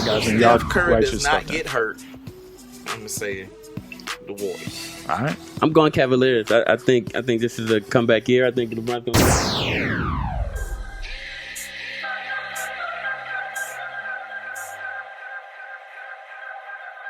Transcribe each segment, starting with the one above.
guys, and y'all Steph Curry write your does stuff not down. get hurt, I'm gonna say the Warriors. All right. I'm going Cavaliers. I think this is a comeback year. I think LeBron's going.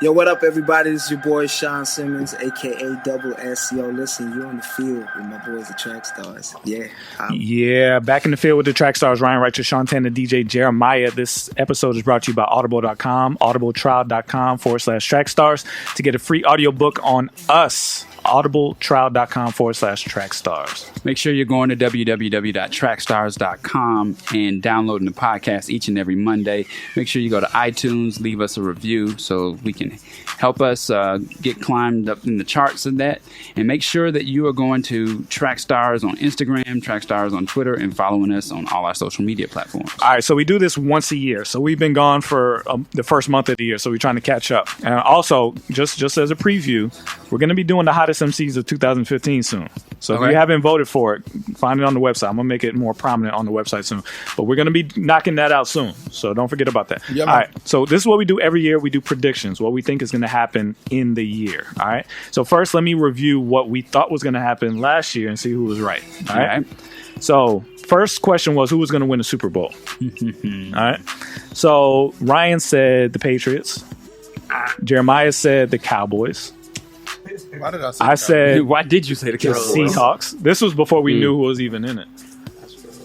Yo, what up, everybody? This is your boy Sean Simmons, aka Double S. Yo, listen, you're on the field with my boys, the Trackstars. Yeah. Yeah, back in the field with the Trackstarz, Ryan Righteous, Shantana, DJ Jeremiah. This episode is brought to you by Audible.com, audibletrial.com/Trackstarz to get a free audiobook on us. audibletrial.com/Trackstarz. Make sure you're going to www.trackstars.com and downloading the podcast each and every Monday. Make sure you go to iTunes, leave us a review so we can help us get climbed up in the charts of that. And make sure that you are going to Trackstars on Instagram, Trackstars on Twitter, and following us on all our social media platforms. All right, so we do this once a year. So we've been gone for the first month of the year, so we're trying to catch up. And also, just as a preview, we're going to be doing the hottest MCs of 2015 soon. So if you haven't voted for it, find it on the website. I'm going to make it more prominent on the website soon. But we're going to be knocking that out soon. So don't forget about that. Yeah, all right. So this is what we do every year. We do predictions, what we think is going to happen in the year. All right. So first, let me review what we thought was going to happen last year and see who was right. All right. So first question was, who was going to win the Super Bowl? All right. So Ryan said the Patriots. Jeremiah said the Cowboys. Why did I say I said, why did you say the Cowboys? Seahawks. This was before we knew who was even in it.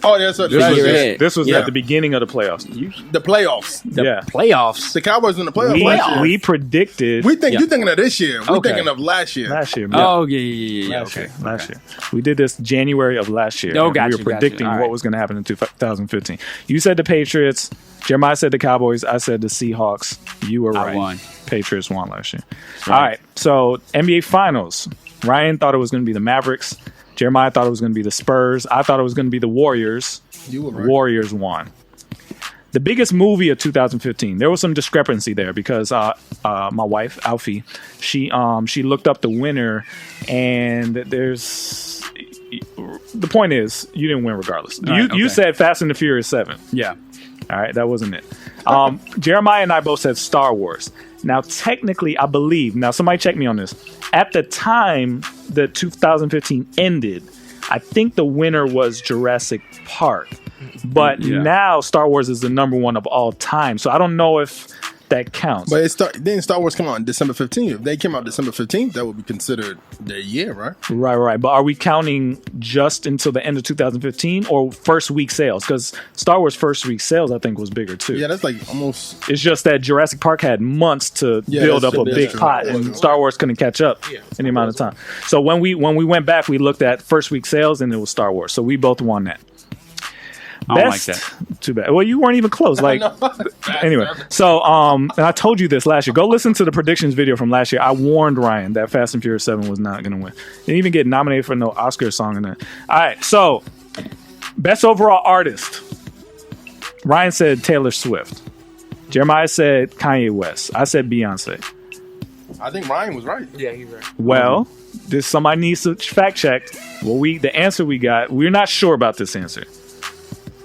Oh, yeah, so This was at the beginning of the playoffs. the playoffs. Yeah. Playoffs. The Cowboys in the playoffs last year. We predicted You're thinking of this year. We're Okay. thinking of last year. last year. Oh, yeah. Last year. We did this January of last year. Oh, and gotcha, we were predicting All what right. was going to happen in 2015. You said the Patriots. Jeremiah said the Cowboys. I said the Seahawks. You were right. I won. Patriots won last year. All right. So NBA Finals. Ryan thought it was going to be the Mavericks. Jeremiah thought it was going to be the Spurs. I thought it was going to be the Warriors. You were right. Warriors won. The biggest movie of 2015. There was some discrepancy there because my wife Alfie, she looked up the winner, and the point is you didn't win regardless. You said Fast and the Furious 7. Yeah. All right, that wasn't it. Jeremiah and I both said Star Wars. Now, technically, I believe. Now, somebody check me on this. At the time that 2015 ended, I think the winner was Jurassic Park. But now Star Wars is the number one of all time. So I don't know if that counts. But didn't Star Wars come out on December 15th? If they came out December 15th, that would be considered their year, right? Right. But are we counting just until the end of 2015 or first week sales? Because Star Wars first week sales, I think, was bigger too. Yeah, that's like almost... It's just that Jurassic Park had months to build up a big pot, and Star Wars couldn't catch up in the amount of time. So when we went back, we looked at first week sales, and it was Star Wars. So we both won that. I don't like that. Too bad. Well, you weren't even close. Like, anyway. So, and I told you this last year. Go listen to the predictions video from last year. I warned Ryan that Fast and Furious 7 was not going to win. Didn't even get nominated for no Oscar song in there. All right. So, best overall artist. Ryan said Taylor Swift. Jeremiah said Kanye West. I said Beyonce. I think Ryan was right. Yeah, he's right. Well, somebody needs to fact check. Well, the answer we got, we're not sure about this answer.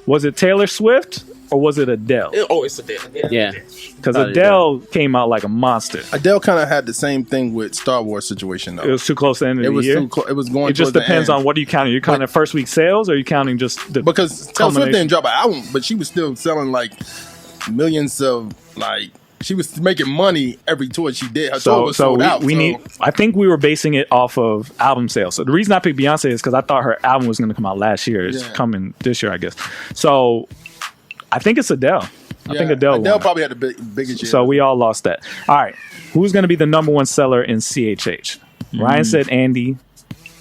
Was it Taylor Swift or was it Adele? It's Adele. Yeah. Because Adele came out like a monster. Adele kind of had the same thing with Star Wars situation, though. It was too close to the end of the year. It was going. It just depends on what are you counting. You're counting first week sales, or are you counting just the because Taylor Swift didn't drop an album, but she was still selling like millions of like. She was making money every tour she did. Her tour was sold out. I think we were basing it off of album sales. So the reason I picked Beyonce is because I thought her album was going to come out last year. It's coming this year, I guess. So I think it's Adele. I think Adele probably had the biggest year. So we all lost that. All right. Who's going to be the number one seller in CHH? Ryan said Andy.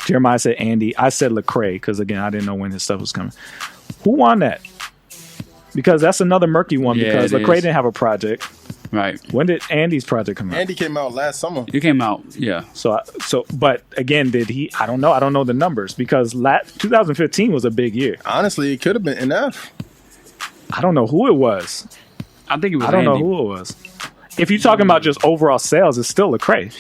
Jeremiah said Andy. I said Lecrae because, again, I didn't know when his stuff was coming. Who won that? Because that's another murky one because Lecrae didn't have a project. Right. When did Andy's project come out? Andy came out last summer. It came out, yeah. But again, did he? I don't know. I don't know the numbers because 2015 was a big year. Honestly, it could have been enough. I don't know who it was. I think it was I don't Andy. know who it was. If you're talking about just overall sales, it's still Lecrae.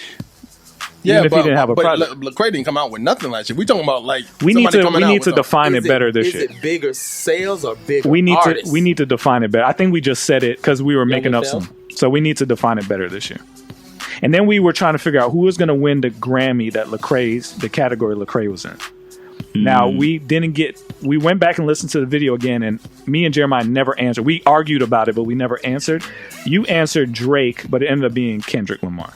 Even if he didn't have a project. Lecrae didn't come out with nothing last year. We talking about like We need to with define it better this year. Is it bigger sales or bigger We need artists? to define it better. I think we just said it because we were making up sales? some. So we need to define it better this year. And then we were trying to figure out who was going to win the Grammy that the category Lecrae was in. Now, we went back and listened to the video again, and me and Jeremiah never answered. We argued about it, but we never answered. You answered Drake, but it ended up being Kendrick Lamar.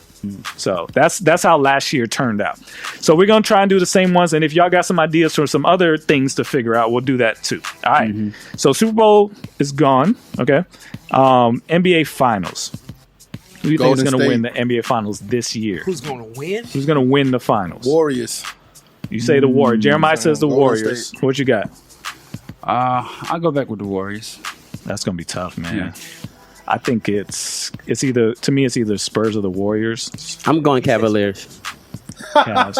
So that's how last year turned out. So we're going to try and do the same ones, and if y'all got some ideas for some other things to figure out, we'll do that too. All right. So Super Bowl is gone, okay? NBA Finals. Who do you think is going to win the NBA Finals this year? Who's going to win? Who's going to win the Finals? Warriors. You say the Warriors. Jeremiah says the Golden Warriors. State. What you got? I'll go back with the Warriors. That's going to be tough, man. Yeah. I think it's either Spurs or the Warriors. I'm going Cavaliers. Cavs.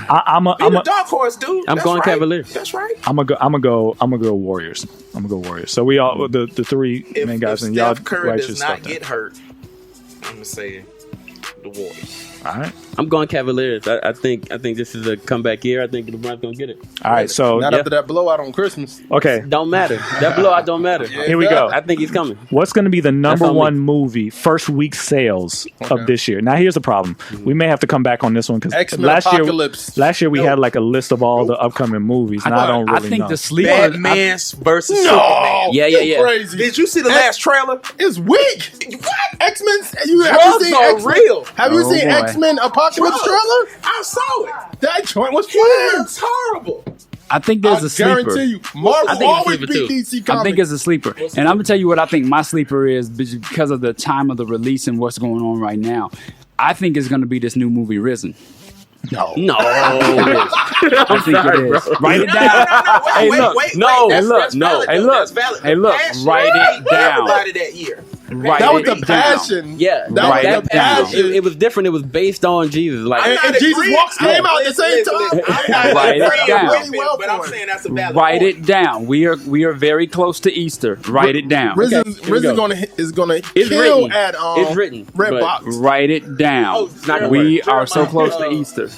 I'm Be the dark horse, dude. I'm That's going right. Cavaliers. That's right. I'm gonna go Warriors. I'm gonna go Warriors. So we all the three main guys If and y'all Steph Curry write your does stuff not down. get hurt, I'm gonna say the Warriors. All right. I'm going Cavaliers. I think this is a comeback year. I think LeBron's gonna get it. All right. So Not after that blowout on Christmas. okay. Don't matter. That blowout don't matter. Here we go. I think he's coming. What's going to be the number on me. one movie first week sales of this year? Now, here's the problem. We may have to come back on this one because X-Men last year we had like a list of all the upcoming movies, and I don't really I think know. the sleeper. Batman versus Superman. Yeah. Crazy. Did you see the last trailer? It's weak. What? X-Men. Have you Drugs seen are X-Men? real. Have you Oh, seen boy. X-Men Apocalypse trailer? I saw it. That joint was It fun. looks horrible. I think there's a I sleeper. guarantee you, Marvel I think it's always sleeper beat too. DC I Comics. think it's a sleeper. And I'm gonna tell you what I think my sleeper is because of the time of the release and what's going on right now. I think it's gonna be this new movie Risen. No. I think it is. Write it down. Hey, look. No. Hey, look. That's No. valid, Hey, though. look. That's valid. Hey, look. Passion Write it ain't down. Everybody that year. Write that was it the down. passion. Yeah. That Write was it the down. passion. It was different. It was based on Jesus. Like And Jesus Walks came out at the same time. Write it down. Really well But I'm for it. saying that's a valid Write point. it down. We are very close to Easter. Write it down. Risen here we go. is gonna It's kill written. at It's written, Red but- Box. Write it down. Oh, it's not gonna We work. are so Jeremiah, close to Easter.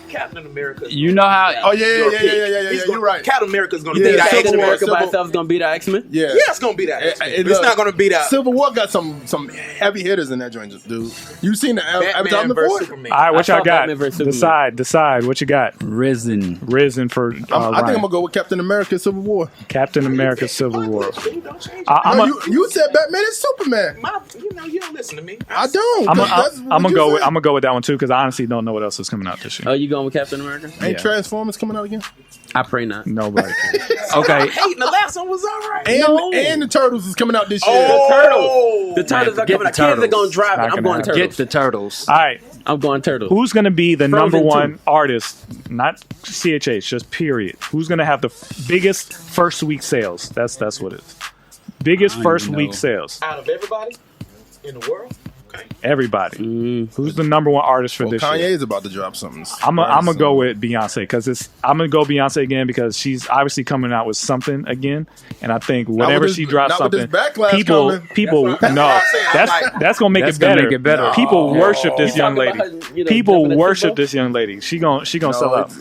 Captain America. You know how? Oh yeah. You're right. Captain America's gonna Yeah, beat out Civil Captain War, America by Civil- itself is gonna beat out X-Men. Yeah, Yeah, it's gonna beat out. It- It's not gonna beat out. Civil War got some heavy hitters in that joint, dude. You seen the Avatar Batman before? versus Superman. All right, what I y'all saw got? Batman versus Superman. Decide what you got. Risen. Risen for I think I'm Ryan. gonna go with Captain America: Civil War. Captain America Civil War. Dude, don't change it. No, you said Batman and Superman. You don't listen to me. I don't. I'm 'cause that's what gonna you go said. with I'm gonna go with that one too because I honestly don't know what else is coming out this year. Oh, you going with Captain America? Ain't Yeah. Transformers coming out again? I pray not. Nobody. Okay. Hating the last one was all right. And the Turtles is coming out this year. The Turtles are Get coming out. the Kids are Turtles. going to drive Not it. I'm gonna going happen. Turtles. Get the turtles. All right. I'm going Turtles. Who's going to be the Frozen number 2. one artist? Not CHH, just period. Who's going to have the biggest first week sales? That's what it is. Biggest I don't first even week know. sales. Out of everybody in the world, okay. Everybody. Who's the number one artist for Well, this Kanye year? is about to drop something. I'm gonna go with Beyonce because I'm gonna go Beyonce again because she's obviously coming out with something again, and I think whenever this- she drops not with something, this backlash people coming. no, that's gonna make That's it gonna better. make it better. People worship this You young talking lady. about her, you know, People jumping at worship Super Bowl? this young lady. She gonna sell out.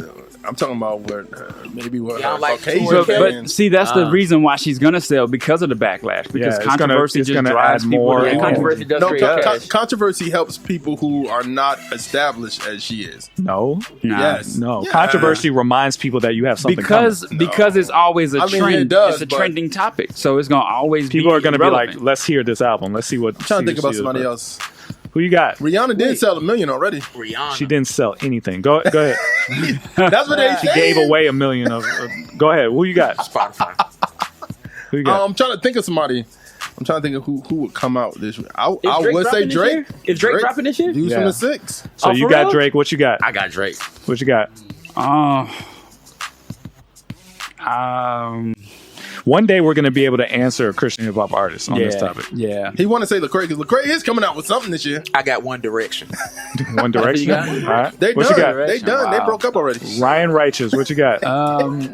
I'm talking about where maybe what Y'all like Caucasian Tori But see, that's the reason why she's gonna sell because of the backlash. Because it's controversy it's just gonna drives add people more. to Yeah, and- controversy does No, create cash. controversy helps people who are not established as she is. No, Nah. Yes. no. Yeah. Controversy reminds people that you have something because it's always a I mean, trend. it does, it's a but- trending topic, so it's gonna always people be are gonna be like, relevant. let's hear this album. Let's see what. I'm trying to think about somebody else. Who you got? Rihanna did sell 1 million already. Rihanna. She didn't sell anything. Go ahead. That's what they She said. gave away 1 million of. Go ahead. Who you got? Spotify. Who you got? I'm trying to think of somebody. I'm trying to think of who would come out this year. I Is Drake would say dropping this Drake. year? Is Drake dropping this year? He was Yeah. from the 6. So Oh, you for got real? Drake. What you got? I got Drake. What you got? Uh, One day we're going to be able to answer a Christian hip hop artist on this topic. Yeah. He want to say Lecrae because Lecrae is coming out with something this year. I got One Direction. One Direction. All right. They What done. you got? They done. Wow. They broke up already. Ryan Righteous. What you got?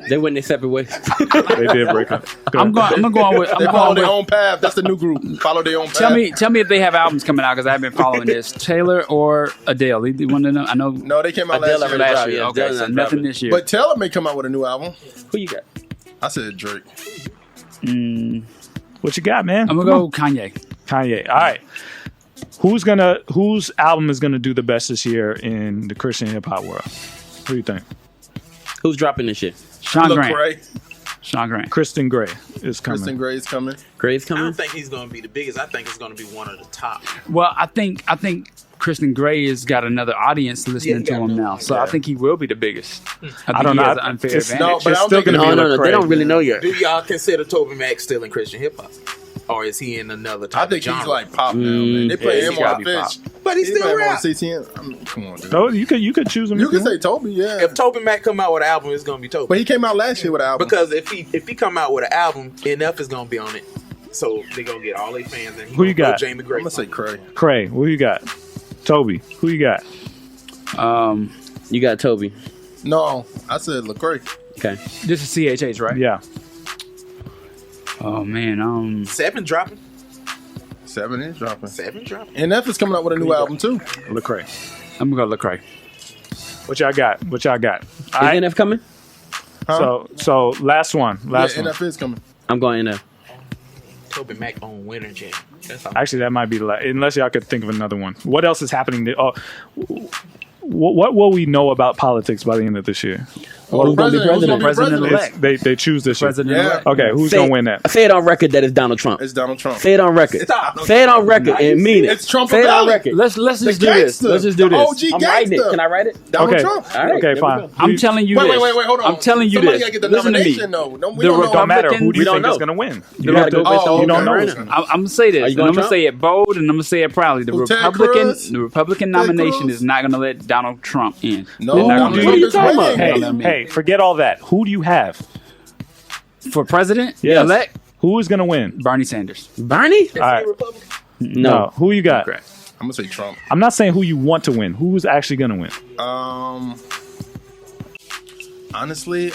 They went their separate ways. They did break up. Go I'm ahead. going with. They I'm follow going their with. own path. That's the new group. Follow their own path. Tell me if they have albums coming out because I've been following this. Taylor or Adele? You want to know? I know. No, they came out Adele last year. already Last year. yeah, Okay, Adele's so not nothing dropping. this year. But Taylor may come out with a new album. Who you got? I said Drake. What you got, man? I'm gonna go Kanye. Kanye. All right. Whose album is gonna do the best this year in the Christian hip hop world? Who do you think? Who's dropping this shit? Sean Grant. Lecrae. Sean Grant. Kristen Gray is coming. Kristen Gray's coming. Gray's I coming. don't think he's going to be the biggest. I think it's going to be one of the top. Well, I think Kristen Gray has got another audience listening he to got him another now, so I think he will be the biggest. I don't he know. has an unfair It's- advantage. No, but I don't still think gonna be No, Lecrae. they don't really know yet. Do y'all consider Toby Mac still in Christian hip hop? Or is he in another type I think of genre? he's like pop now, man. They play yeah, him he's gotta on be pop. Fish. But he They still play him on rap. CTN. I mean, come on, dude. Oh, you could choose him. You if can want. say Toby, yeah. If Toby Mac come out with an album, it's going to be Toby. But he came out last year with an album. Because if he come out with an album, NF is going to be on it. So they're going to get all their fans. And he Who you gonna got? go Jamie Gray. I'm going to say Cray. Cray. Who you got? Toby. Who you got? You got Toby. No, I said Lecrae. Okay. This is CHH, right? Yeah. Oh man. 7 dropping. 7 is dropping. 7 dropping. NF is coming out with a new album, too. Lecrae. I'm gonna go Lecrae. What y'all got? All Is right. NF coming? So last one. Last Yeah, one. NF is coming. I'm going NF. Toby Mac on Winter Jam. That's all. Actually, that might be the last. Unless y'all could think of another one. What else is happening? What will we know about politics by the end of this year? Who's gonna be president? President-elect. They choose this year. President-elect. Okay, who's Say- gonna win that? Say it on record that it's Donald Trump. It's Donald Trump. Say it on record. Say it on record and mean it. It's Trump Say it on Valley. record. Let's just do this. gangster. Let's just do The this. OG I'm writing it. gangster. Can I write it? Donald Okay. Trump. All right, Okay, there we fine. go. I'm telling you Wait, this. wait, hold on. I'm telling you Somebody this. gotta get the Listen to me. nomination, though. We The don't know. Don't matter. Who do We you don't think is know. gonna win? You gotta go based on You don't who's know. gonna who's win. gonna- I'm gonna say Are this. you And going I'm gonna Trump? say it bold, and I'm gonna say it proudly. The Who, Ted Republican, Cruz? the Republican Ted nomination Cruz? is not gonna let Donald Trump in. No, They're not Donald gonna Trump let is him in. winning. They're Hey, not gonna let him in. hey, forget all that. Who do you have? For president, Yes. elect Who is gonna win? Bernie Sanders. Bernie? All right. No. Who you got? Correct. I'm gonna say Trump. I'm not saying who you want to win. Who's actually gonna win? Honestly,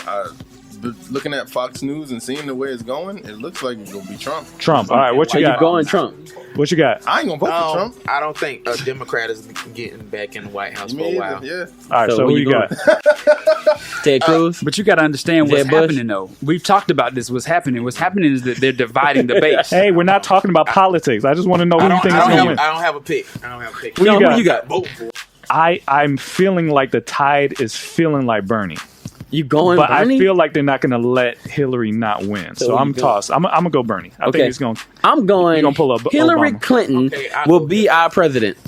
looking at Fox News and seeing the way it's going, it looks like it's gonna be Trump. Trump. All right. What Are you you got? going Trump? What you got? I ain't gonna vote for Trump. I don't think a Democrat is getting back in the White House for Me a either, while. yeah. All right. So So who who you you got? Ted Cruz? But you got to understand what's Jeb Bush? happening, though. We've talked about this. What's happening? What's happening is that they're dividing the base. Hey, we're not talking about politics. I just want to know who you think is gonna win. I don't have a pick. I don't have a pick. Who you got? Who you got? Vote for it. I'm feeling like the tide is feeling like Bernie, You going but Bernie? I feel like they're not going to let Hillary not win. So who I'm you go? tossed. I'm gonna go Bernie. I think Okay. he's going. I'm going You gonna pull up Hillary Obama. Clinton Okay, I'll will go be our president.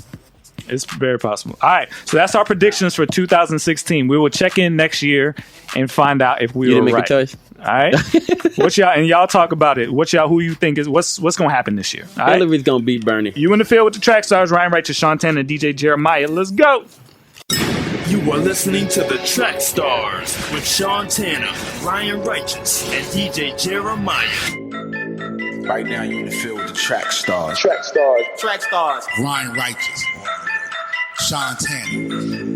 It's very possible. All right. So that's our predictions for 2016. We will check in next year and find out if we You were didn't make right. a choice. All right. What y'all talk about it. Who you think is what's going to happen this year? All right. Hillary's going to beat Bernie. You in the field with the track stars, Ryan Righteous, SEANTANA, and DJ Jeremiah. Let's go. You are listening to the Track Stars with SEANTANA, Ryan Righteous, and DJ Jeremiah. Right now, you're in the field with the Track Stars. Track stars. Ryan Righteous, SEANTANA,